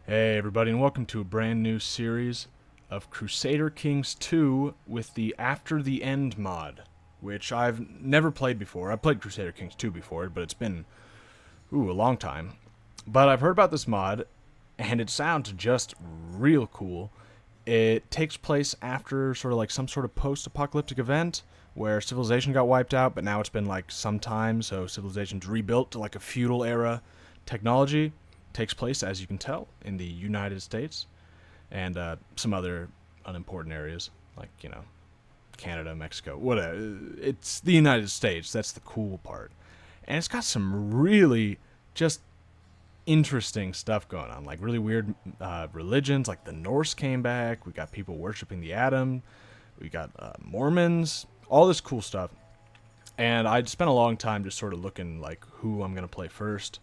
Hey everybody, and welcome to a brand new series of Crusader Kings 2 with the After the End mod, which I've never played before. I've played Crusader Kings 2 before, but it's been, a long time. But I've heard about this mod, and it sounds just real cool. It takes place after sort of like some sort of post-apocalyptic event where civilization got wiped out, but now it's been like some time, so civilization's rebuilt to like a feudal era technology. Takes place, as you can tell, in the United States and some other unimportant areas like, Canada, Mexico, whatever. It's the United States. That's the cool part. And it's got some really just interesting stuff going on, like really weird religions, like the Norse came back. We got people worshiping the atom. We got Mormons, all this cool stuff. And I'd spent a long time just sort of looking like who I'm going to play first.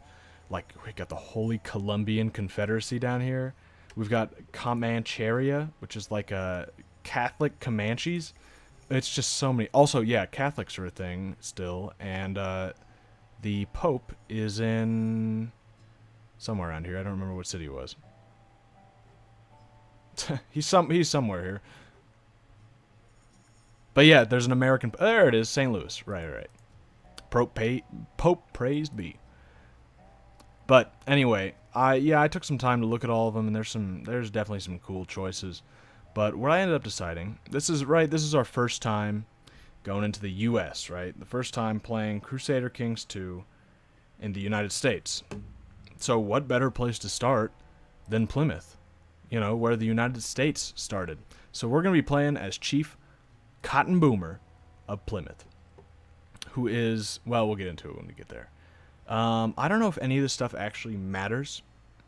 Like, we got the Holy Columbian Confederacy down here. We've got Comancheria, which is like a Catholic Comanches. It's just so many. Also, yeah, Catholics are a thing still. And the Pope is in somewhere around here. I don't remember what city it was. he's somewhere here. But yeah, there's an American. There it is, St. Louis. Right. Pope praised be. But anyway, I took some time to look at all of them, and there's definitely some cool choices. But what I ended up deciding, this is our first time going into the U.S., right? The first time playing Crusader Kings 2 in the United States. So what better place to start than Plymouth, where the United States started. So we're going to be playing as Chief Cotton Boomer of Plymouth, who is, well, we'll get into it when we get there. I don't know if any of this stuff actually matters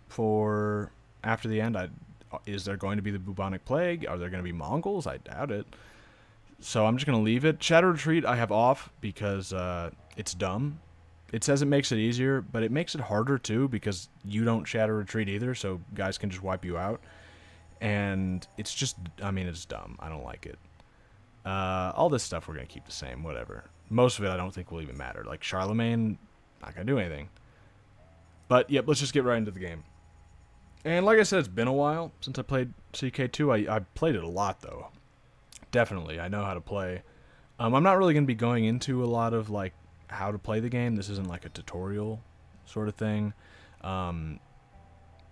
for after the end. Is there going to be the bubonic plague? Are there going to be Mongols? I doubt it. So I'm just going to leave it. Shadow Retreat I have off because it's dumb. It says it makes it easier, but it makes it harder too because you don't Shadow Retreat either, so guys can just wipe you out. And it's just, it's dumb. I don't like it. All this stuff we're going to keep the same, whatever. Most of it I don't think will even matter. Like Charlemagne, not going to do anything. But, yep, let's just get right into the game. And like I said, it's been a while since I played CK2. I played it a lot, though. Definitely, I know how to play. I'm not really going to be going into a lot of, like, how to play the game. This isn't, like, a tutorial sort of thing. I'm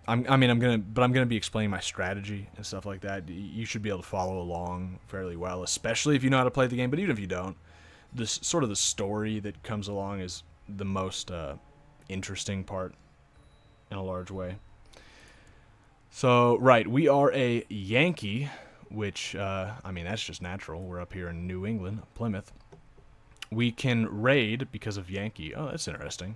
gonna be explaining my strategy and stuff like that. You should be able to follow along fairly well, especially if you know how to play the game. But even if you don't, this sort of the story that comes along is the most interesting part in a large way. So, right, we are a Yankee, which, that's just natural. We're up here in New England, Plymouth. We can raid because of Yankee. Oh, that's interesting.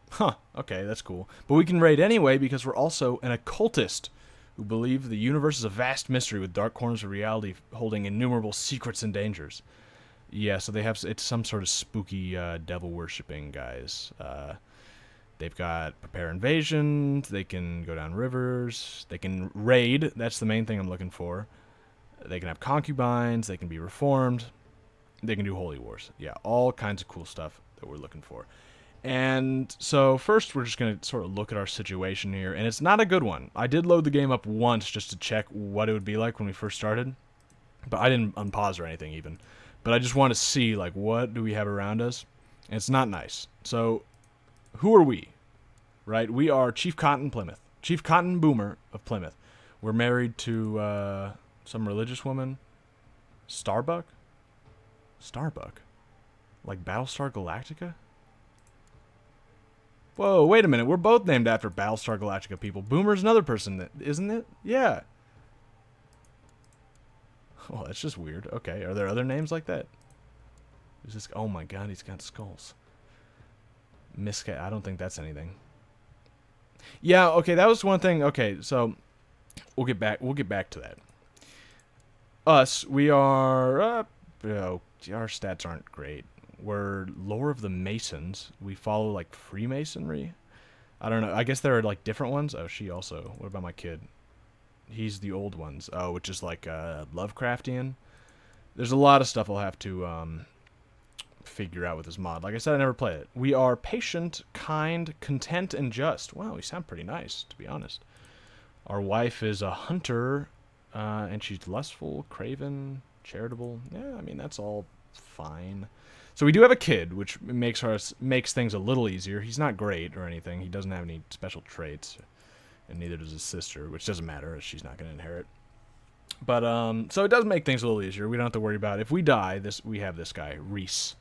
Huh, okay, that's cool. But we can raid anyway because we're also an occultist who believe the universe is a vast mystery with dark corners of reality holding innumerable secrets and dangers. Yeah, so it's some sort of spooky devil-worshipping guys. They've got prepare invasion, they can go down rivers, they can raid, that's the main thing I'm looking for. They can have concubines, they can be reformed, they can do holy wars. Yeah, all kinds of cool stuff that we're looking for. And so first we're just going to sort of look at our situation here, and it's not a good one. I did load the game up once just to check what it would be like when we first started, but I didn't unpause or anything even. But I just want to see, like, what do we have around us? And it's not nice. So, who are we? Right? We are Chief Cotton Plymouth. Chief Cotton Boomer of Plymouth. We're married to some religious woman. Starbuck? Starbuck? Like Battlestar Galactica? Whoa, wait a minute. We're both named after Battlestar Galactica people. Boomer's another person, isn't it? Yeah. Oh, that's just weird. Okay, are there other names like that? Is this? Oh my God, he's got skulls. Miscat. I don't think that's anything. Yeah. Okay, that was one thing. Okay, so we'll get back to that. Us, we are. Our stats aren't great. We're lore of the Masons. We follow like Freemasonry. I don't know. I guess there are like different ones. Oh, she also. What about my kid? He's the old ones. Oh, which is like Lovecraftian. There's a lot of stuff I'll have to figure out with this mod. Like I said, I never played it. We are patient, kind, content, and just. Wow, we sound pretty nice, to be honest. Our wife is a hunter, and she's lustful, craven, charitable. Yeah, I mean, that's all fine. So we do have a kid, which makes things a little easier. He's not great or anything. He doesn't have any special traits, and neither does his sister, which doesn't matter, as she's not going to inherit. But so it does make things a little easier. We don't have to worry about it. If we die, we have this guy, Reese.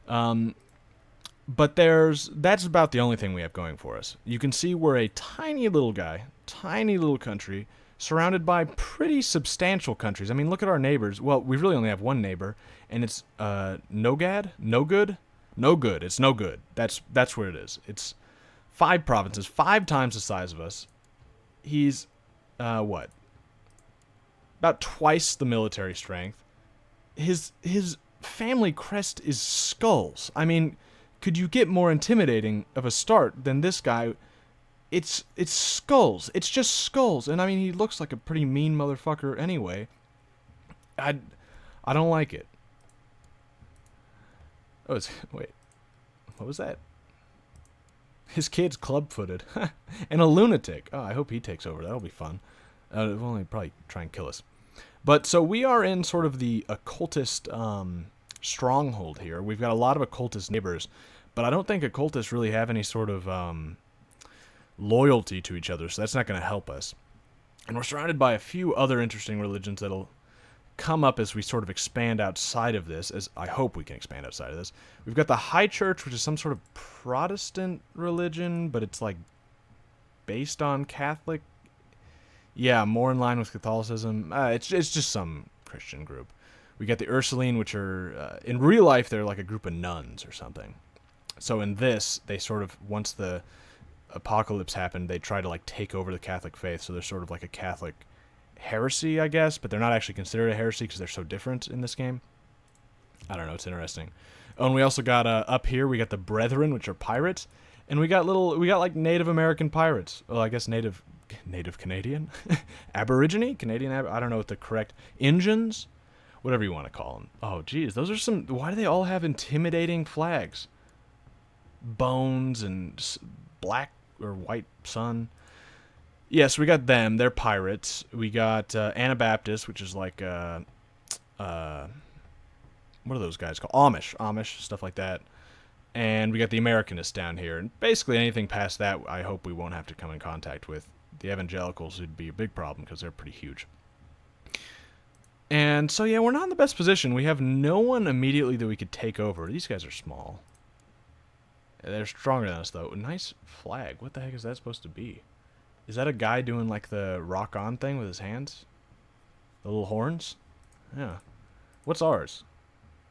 But that's about the only thing we have going for us. You can see we're a tiny little guy, tiny little country, surrounded by pretty substantial countries. I mean, look at our neighbors. Well, we really only have one neighbor, and it's Nogad? No good? No good. It's no good. That's where it is. It's 5 provinces, 5 times the size of us. He's, what? About twice the military strength. His family crest is skulls. I mean, could you get more intimidating of a start than this guy? It's skulls. It's just skulls. And I mean, he looks like a pretty mean motherfucker anyway. I don't like it. Oh, wait. What was that? His kid's club-footed. And a lunatic. Oh, I hope he takes over. That'll be fun. It'll only probably try and kill us. But so we are in sort of the occultist stronghold here. We've got a lot of occultist neighbors, but I don't think occultists really have any sort of loyalty to each other, so that's not going to help us. And we're surrounded by a few other interesting religions that'll come up as we sort of expand outside of this, as I hope we can expand outside of this. We've got the High Church, which is some sort of Protestant religion, but it's like based on Catholic. Yeah, more in line with Catholicism. It's just some Christian group. We got the Ursuline, which are, in real life, they're like a group of nuns or something. So in this, they sort of, once the apocalypse happened, they try to like take over the Catholic faith, so they're sort of like a Catholic heresy, I guess, but they're not actually considered a heresy because they're so different in this game. I don't know, it's interesting. Oh, and we also got, up here, we got the Brethren, which are pirates, and we got like Native American pirates. Well, I guess Native Canadian? Aborigine? Canadian, I don't know what the correct, Injuns? Whatever you want to call them. Oh, geez, those are some, why do they all have intimidating flags? Bones and black or white sun. Yes, we got them. They're pirates. We got Anabaptists, which is like, what are those guys called? Amish, stuff like that. And we got the Americanists down here. And basically anything past that, I hope we won't have to come in contact with. The evangelicals would be a big problem because they're pretty huge. And so, yeah, we're not in the best position. We have no one immediately that we could take over. These guys are small. They're stronger than us, though. Nice flag. What the heck is that supposed to be? Is that a guy doing, like, the rock-on thing with his hands? The little horns? Yeah. What's ours?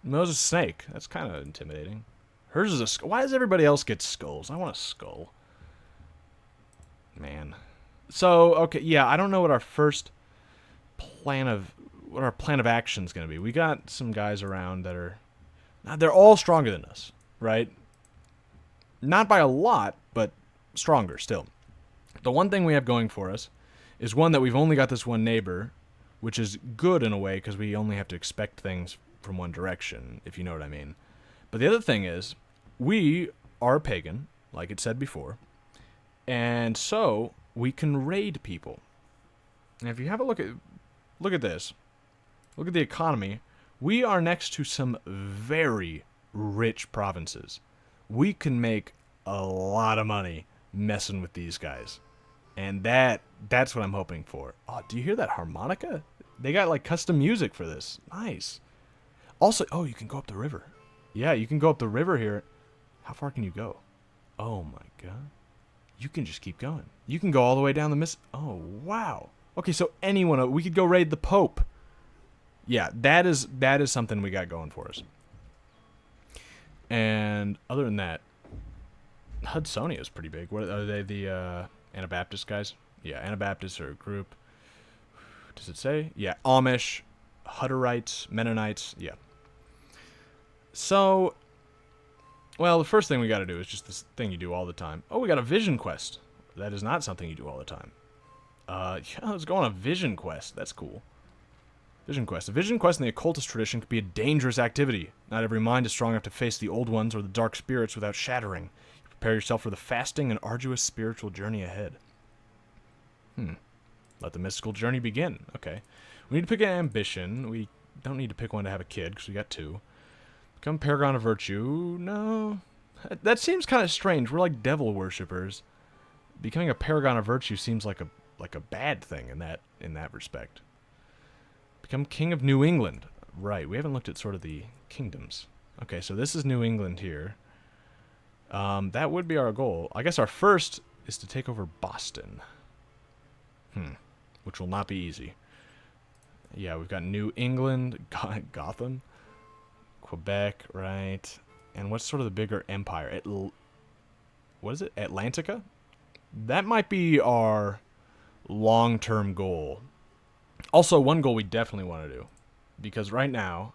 No, it's a snake. That's kind of intimidating. Hers is a skull. Why does everybody else get skulls? I want a skull. Man. So, okay, yeah, I don't know what our first plan of... what our plan of action is going to be. We got some guys around that are... they're all stronger than us, right? Not by a lot, but stronger still. The one thing we have going for us is one that we've only got this one neighbor, which is good in a way because we only have to expect things from one direction, if you know what I mean. But the other thing is, we are pagan, like it said before, and so we can raid people. And if you have a look at this, look at the economy. We are next to some very rich provinces. We can make a lot of money messing with these guys. And that's what I'm hoping for. Oh, do you hear that harmonica? They got like custom music for this. Nice. Also, oh, you can go up the river. Yeah, you can go up the river here. How far can you go? Oh my god. You can just keep going. You can go all the way down the Oh, wow. Okay, so we could go raid the Pope. Yeah, that is something we got going for us. And other than that, Hudsonia is pretty big. What are they, the Anabaptist guys? Yeah, Anabaptists are a group. Does it say? Yeah, Amish, Hutterites, Mennonites. Yeah. So, well, the first thing we got to do is just this thing you do all the time. Oh, we got a vision quest. That is not something you do all the time. Yeah, let's go on a vision quest. That's cool. Vision quest. A vision quest in the occultist tradition could be a dangerous activity. Not every mind is strong enough to face the old ones or the dark spirits without shattering. You prepare yourself for the fasting and arduous spiritual journey ahead. Let the mystical journey begin. Okay. We need to pick an ambition. We don't need to pick one to have a kid, because we got 2. Become Paragon of Virtue. No. That seems kind of strange. We're like devil worshippers. Becoming a Paragon of Virtue seems like a bad thing in that respect. Become King of New England. Right, we haven't looked at sort of the kingdoms. Okay, so this is New England here. That would be our goal. I guess our first is to take over Boston. Which will not be easy. Yeah, we've got New England, Gotham, Quebec, right? And what's sort of the bigger empire? What is it? Atlantica? That might be our long-term goal. Also, one goal we definitely want to do. Because right now,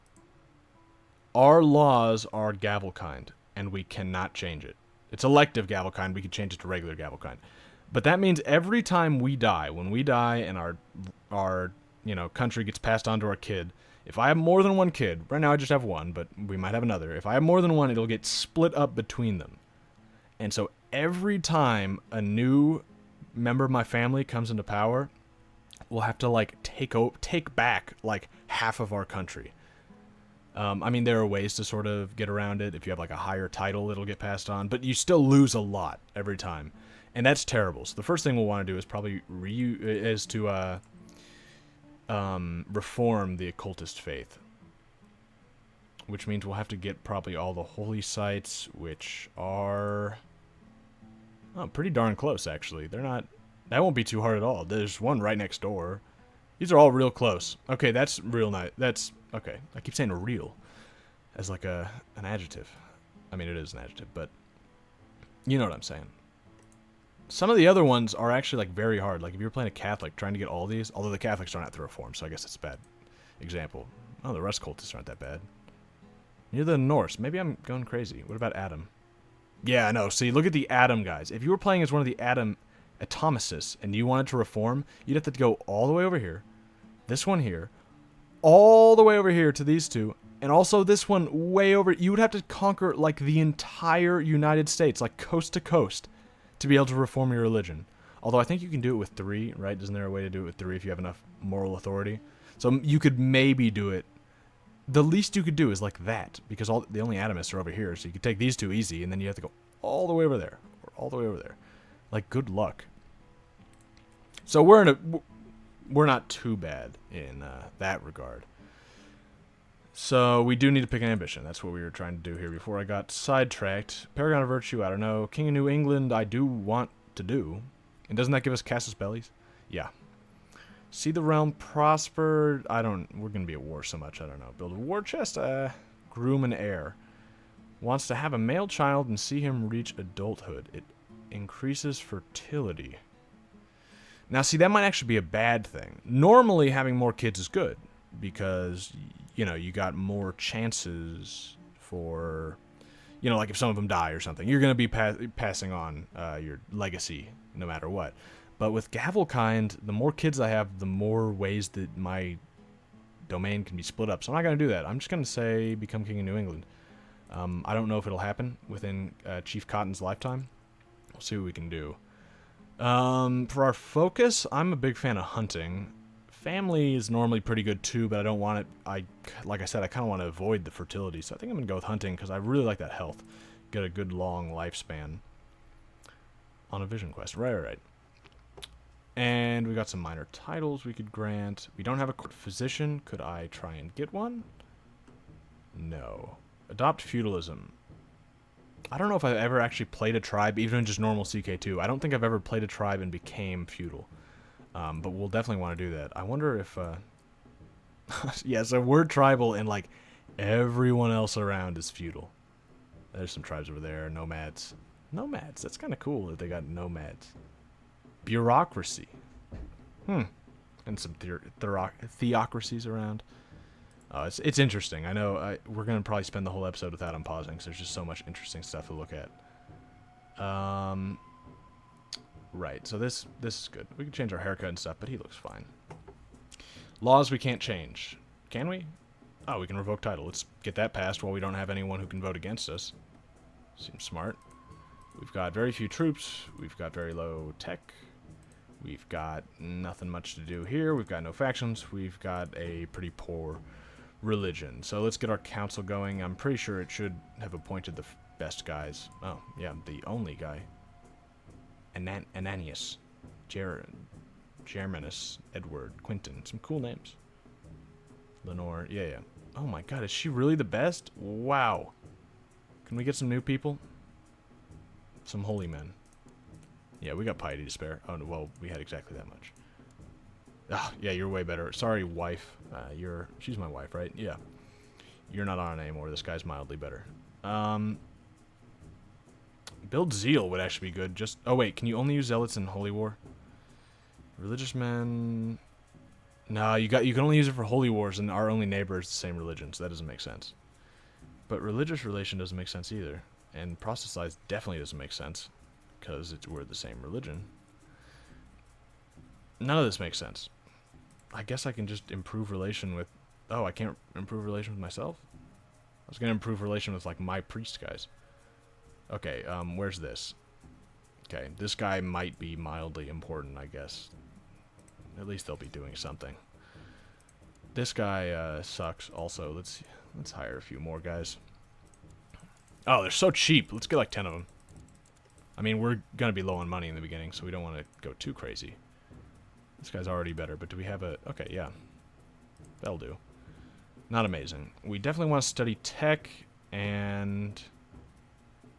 our laws are Gavelkind, and we cannot change it. It's elective Gavelkind. We can change it to regular Gavelkind. But that means every time we die, when we die and our country gets passed on to our kid, if I have more than one kid, right now I just have one, but we might have another. If I have more than one, it'll get split up between them. And so every time a new member of my family comes into power, we'll have to like take back like half of our country. I mean, there are ways to sort of get around it. If you have like a higher title, it'll get passed on, but you still lose a lot every time, and that's terrible. So the first thing we'll want to do is probably reform the occultist faith, which means we'll have to get probably all the holy sites, which are pretty darn close actually. They're not. That won't be too hard at all. There's one right next door. These are all real close. Okay, that's real nice. That's okay. I keep saying real as like an adjective. I mean, it is an adjective, but you know what I'm saying. Some of the other ones are actually like very hard. Like if you're playing a Catholic, trying to get all these, although the Catholics don't have to reform, so I guess that's a bad example. Oh, the Rust cultists aren't that bad. Near the Norse. Maybe I'm going crazy. What about Adam? Yeah, no. See, look at the Adam guys. If you were playing as one of the Adam atomicists and you wanted to reform, you'd have to go all the way over here, this one here, all the way over here to these two, and also this one way over. You would have to conquer like the entire United States, like coast to coast, to be able to reform your religion. Although I think you can do it with 3, right? Isn't there a way to do it with 3 if you have enough moral authority? So you could maybe do it. The least you could do is like that, because the only atomists are over here, so you could take these 2 easy, and then you have to go all the way over there, or all the way over there. Like, good luck. So we're not too bad in that regard. So we do need to pick an ambition. That's what we were trying to do here before I got sidetracked. Paragon of Virtue, I don't know. King of New England, I do want to do. And doesn't that give us Casus Bellis? Yeah. See the realm prosper. We're going to be at war so much, I don't know. Build a war chest. Groom an heir. Wants to have a male child and see him reach adulthood. It increases fertility. Now, see, that might actually be a bad thing. Normally, having more kids is good because, you got more chances for, like if some of them die or something, you're going to be passing on your legacy no matter what. But with Gavelkind, the more kids I have, the more ways that my domain can be split up. So I'm not going to do that. I'm just going to say become King of New England. I don't know if it'll happen within Chief Cotton's lifetime. We'll see what we can do. For our focus, I'm a big fan of hunting. Family is normally pretty good too, but I don't want it. Like I said, I kind of want to avoid the fertility, so I think I'm going to go with hunting because I really like that health. Get a good long lifespan on a vision quest. Right. And we got some minor titles we could grant. We don't have a court physician. Could I try and get one? No. Adopt feudalism. I don't know if I've ever actually played a tribe, even in just normal CK2. I don't think I've ever played a tribe and became feudal. But we'll definitely want to do that. I wonder if... yeah, so we're tribal and, like, everyone else around is feudal. There's some tribes over there. Nomads. Nomads. That's kind of cool that they got nomads. Bureaucracy. And some theocracies around. It's interesting. I know we're going to probably spend the whole episode without him pausing, because there's just so much interesting stuff to look at. Right, so this is good. We can change our haircut and stuff, but he looks fine. Laws we can't change. Can we? Oh, we can revoke title. Let's get that passed while we don't have anyone who can vote against us. Seems smart. We've got very few troops. We've got very low tech. We've got nothing much to do here. We've got no factions. We've got a pretty poor religion. So let's get our council going. I'm pretty sure it should have appointed the best guys. Oh, yeah, the only guy. Ananias. Germanus. Edward. Quinton. Some cool names. Lenore. Yeah. Oh my god, is she really the best? Wow. Can we get some new people? Some holy men. Yeah, we got piety to spare. Oh, no, well, we had exactly that much. Ah, yeah, you're way better. Sorry, wife. She's my wife, right? Yeah. You're not on it anymore. This guy's mildly better. Build zeal would actually be good. Oh wait, can you only use zealots in holy war? Religious men. No, you can only use it for holy wars, and our only neighbor is the same religion, so that doesn't make sense. But religious relation doesn't make sense either, and proselytize definitely doesn't make sense. Because we're the same religion. None of this makes sense. I guess I can just improve relation with... Oh, I can't improve relation with myself? I was going to improve relation with, like, my priest guys. Okay, where's this? Okay, this guy might be mildly important, I guess. At least they'll be doing something. This guy sucks also. Let's hire a few more guys. Oh, they're so cheap. Let's get like 10 of them. I mean, we're going to be low on money in the beginning, so we don't want to go too crazy. This guy's already better, but do we have a... Okay, yeah. That'll do. Not amazing. We definitely want to study tech, and...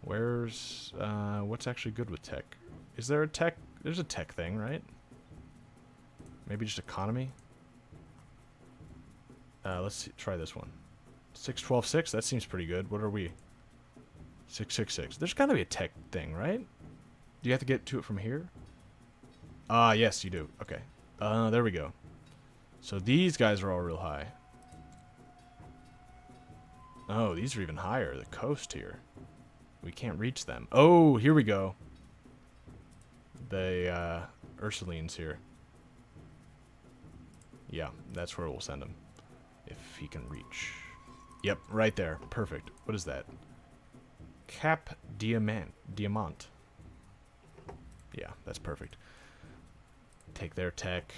Where's... what's actually good with tech? Is there a tech... There's a tech thing, right? Maybe just economy? Let's try this one. 6-12-6? That seems pretty good. What are we? 6-6-6. There's got to be a tech thing, right? Do you have to get to it from here? Yes, you do. Okay. There we go. So these guys are all real high. Oh, these are even higher. The coast here. We can't reach them. Oh, here we go. The, Ursulines here. Yeah, that's where we'll send him. If he can reach. Yep, right there. Perfect. What is that? Cap Diamant. Yeah, that's perfect. Take their tech.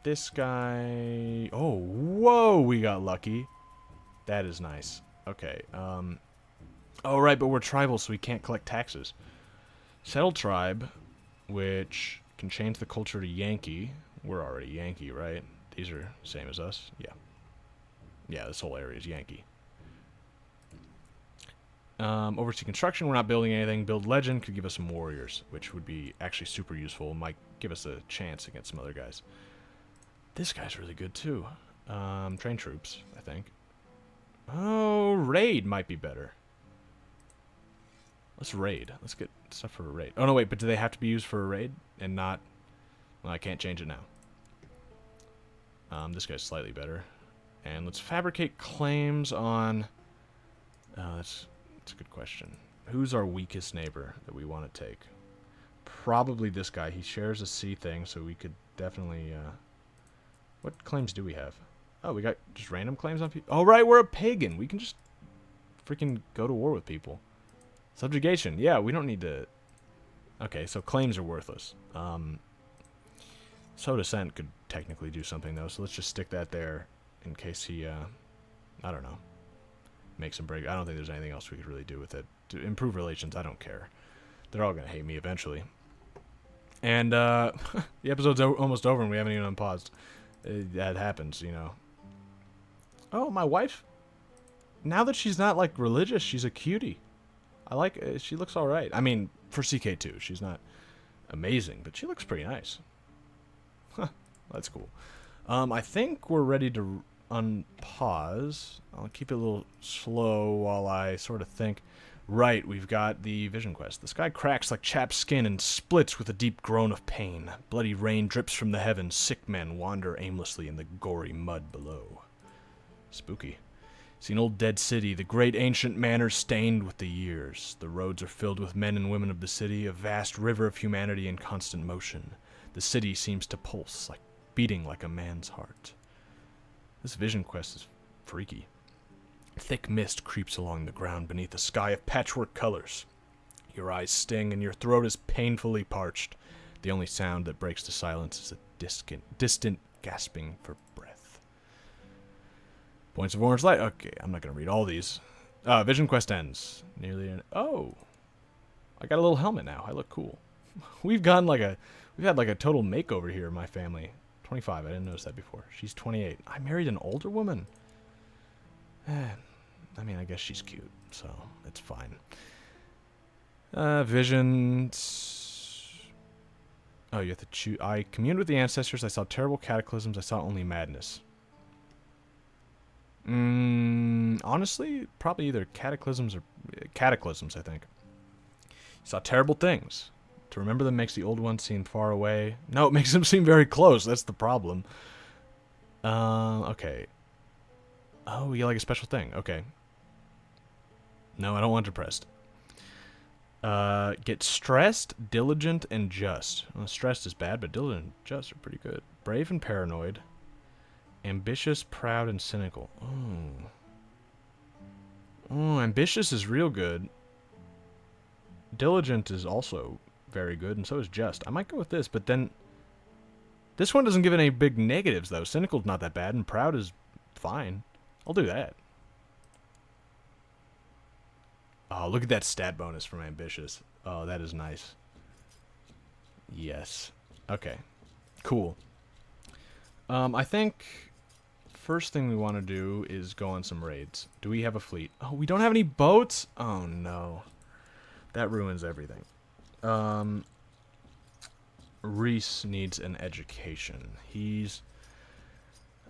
This guy... Oh, whoa, we got lucky. That is nice. Okay, oh, right, but we're tribal, so we can't collect taxes. Settle tribe, which can change the culture to Yankee. We're already Yankee, right? These are same as us. Yeah. Yeah, this whole area is Yankee. Oversee construction, we're not building anything. Build legend could give us some warriors, which would be actually super useful. Might give us a chance against some other guys. This guy's really good too. Train troops, I think. Oh, raid might be better. Let's raid. Let's get stuff for a raid. Oh no, wait, but do they have to be used for a raid and not? Well, I can't change it now. This guy's slightly better. And let's fabricate claims on... that's a good question. Who's our weakest neighbor that we want to take? Probably this guy. He shares a sea thing, so we could definitely... What claims do we have? Oh, we got just random claims on people? Oh, right, we're a pagan. We can just freaking go to war with people. Subjugation. Yeah, we don't need to... Okay, so claims are worthless. So Descent could technically do something, though, so let's just stick that there in case he, I don't know, makes some break. I don't think there's anything else we could really do with it. To improve relations, I don't care. They're all going to hate me eventually. And, the episode's almost over and we haven't even unpaused. That happens, you know. Oh, my wife? Now that she's not, like, religious, she's a cutie. I like, she looks alright. I mean, for CK2, she's not amazing, but she looks pretty nice. Huh, that's cool. I think we're ready to unpause. I'll keep it a little slow while I sort of think. Right, we've got the vision quest. The sky cracks like chapped skin and splits with a deep groan of pain. Bloody rain drips from the heavens. Sick men wander aimlessly in the gory mud below. Spooky. See an old dead city, the great ancient manor stained with the years. The roads are filled with men and women of the city, a vast river of humanity in constant motion. The city seems to pulse, like beating like a man's heart. This vision quest is freaky. Thick mist creeps along the ground beneath a sky of patchwork colors. Your eyes sting and your throat is painfully parched. The only sound that breaks the silence is a distant gasping for breath. Points of orange light. Okay, I'm not going to read all these. Vision quest ends. Oh. I got a little helmet now. I look cool. We've had like a total makeover here in my family. 25. I didn't notice that before. She's 28. I married an older woman. I mean, I guess she's cute, so it's fine. Visions. Oh, you have to choose. I communed with the ancestors. I saw terrible cataclysms. I saw only madness. Honestly, probably either cataclysms or cataclysms, I think. You saw terrible things. To remember them makes the old ones seem far away. No, it makes them seem very close. That's the problem. Okay. Oh, you like a special thing. Okay. No, I don't want depressed. Get stressed, diligent, and just. Well, stressed is bad, but diligent and just are pretty good. Brave and paranoid. Ambitious, proud, and cynical. Oh. Oh, ambitious is real good. Diligent is also very good, and so is just. I might go with this, but then... This one doesn't give any big negatives, though. Cynical's not that bad, and proud is fine. I'll do that. Oh, look at that stat bonus from ambitious. Oh, that is nice. Yes. Okay. Cool. I think first thing we want to do is go on some raids. Do we have a fleet? Oh, we don't have any boats? Oh, no. That ruins everything. Reese needs an education. He's...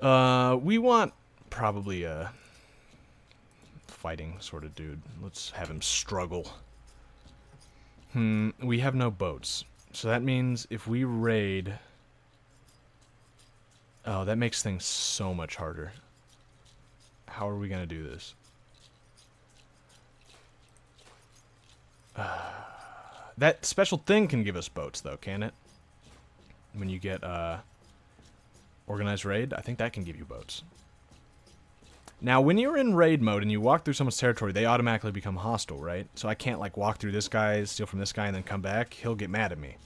we want probably a fighting sort of dude. Let's have him struggle. We have no boats. So that means if we raid... Oh, that makes things so much harder. How are we going to do this? That special thing can give us boats, though, can it? When you get organized raid, I think that can give you boats. Now, when you're in raid mode and you walk through someone's territory, they automatically become hostile, right? So I can't, like, walk through this guy, steal from this guy, and then come back. He'll get mad at me.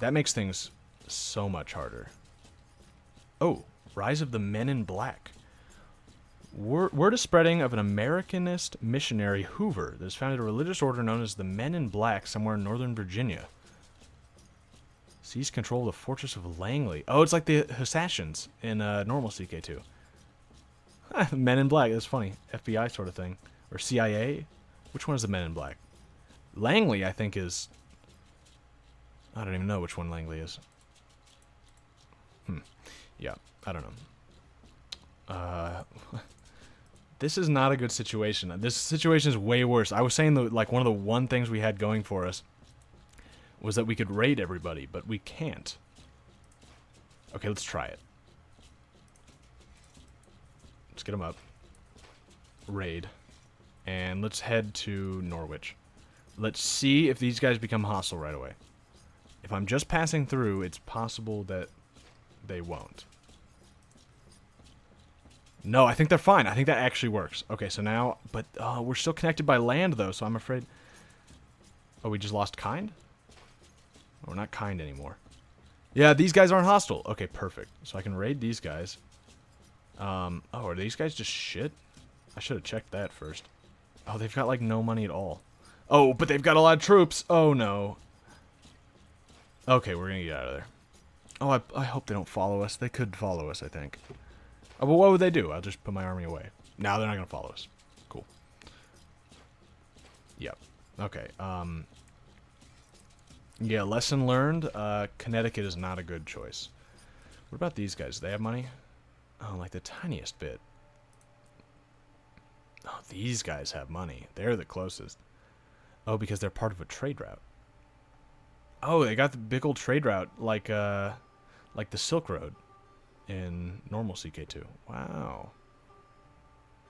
That makes things so much harder. Oh, Rise of the Men in Black. Word is spreading of an Americanist missionary, Hoover, that has founded a religious order known as the Men in Black somewhere in Northern Virginia. Seize control of the fortress of Langley. Oh, it's like the Assassins in normal CK2. Men in Black, that's funny. FBI sort of thing. Or CIA? Which one is the Men in Black? Langley, I think, is... I don't even know which one Langley is. Yeah, I don't know. This is not a good situation. This situation is way worse. I was saying that, like, one of the things we had going for us was that we could raid everybody, but we can't. Okay, let's try it. Let's get them up. Raid. And let's head to Norwich. Let's see if these guys become hostile right away. If I'm just passing through, it's possible that they won't. No, I think they're fine. I think that actually works. Okay, so now... But we're still connected by land, though, so I'm afraid... Oh, we just lost kind? Oh, we're not kind anymore. Yeah, these guys aren't hostile. Okay, perfect. So I can raid these guys. Oh, are these guys just shit? I should have checked that first. Oh, they've got, like, no money at all. Oh, but they've got a lot of troops. Oh, no. Okay, we're gonna get out of there. Oh, I hope they don't follow us. They could follow us, I think. Oh, but what would they do? I'll just put my army away. No, they're not gonna follow us. Cool. Yep. Okay, yeah, lesson learned. Connecticut is not a good choice. What about these guys? Do they have money? Oh, like the tiniest bit. Oh, these guys have money. They're the closest. Oh, because they're part of a trade route. Oh, they got the big old trade route, like the Silk Road in normal CK2. Wow.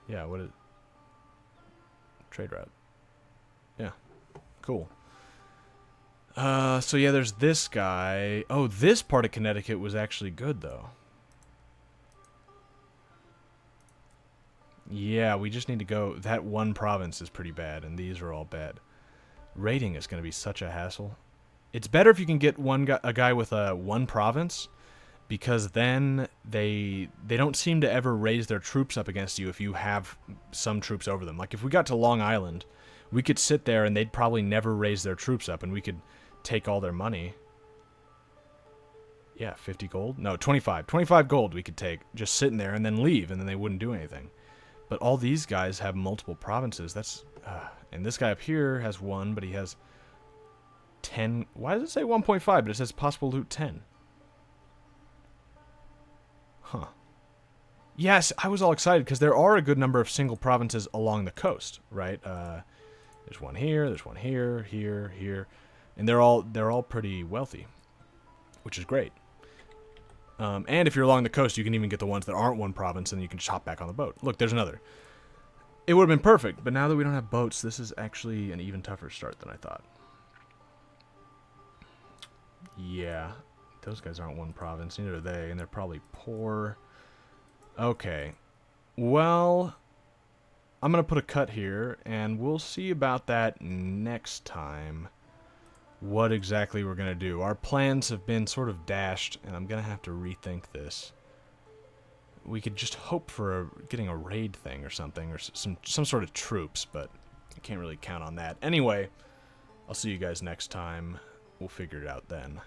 Yeah, what is... Trade route. Yeah. Cool. So yeah, there's this guy. Oh, this part of Connecticut was actually good, though. Yeah, we just need to go... That one province is pretty bad, and these are all bad. Raiding is going to be such a hassle. It's better if you can get a guy with one province, because then they don't seem to ever raise their troops up against you if you have some troops over them. Like if we got to Long Island, we could sit there and they'd probably never raise their troops up, and we could take all their money. Yeah, 50 gold? No, 25. 25 gold we could take, just sitting there, and then leave, and then they wouldn't do anything. But all these guys have multiple provinces. That's and this guy up here has one, but he has 10. Why does it say 1.5, but it says possible loot 10? Huh. Yes, I was all excited because there are a good number of single provinces along the coast, right? There's one here, there's one here, here, and they're all pretty wealthy, which is great. And if you're along the coast, you can even get the ones that aren't one province, and you can hop back on the boat. Look, there's another. It would have been perfect, but now that we don't have boats, this is actually an even tougher start than I thought. Yeah, those guys aren't one province, neither are they, and they're probably poor. Okay, well, I'm going to put a cut here, and we'll see about that next time, what exactly we're going to do. Our plans have been sort of dashed, and I'm going to have to rethink this. We could just hope for getting a raid thing or something, or some sort of troops, but I can't really count on that. Anyway, I'll see you guys next time. We'll figure it out then.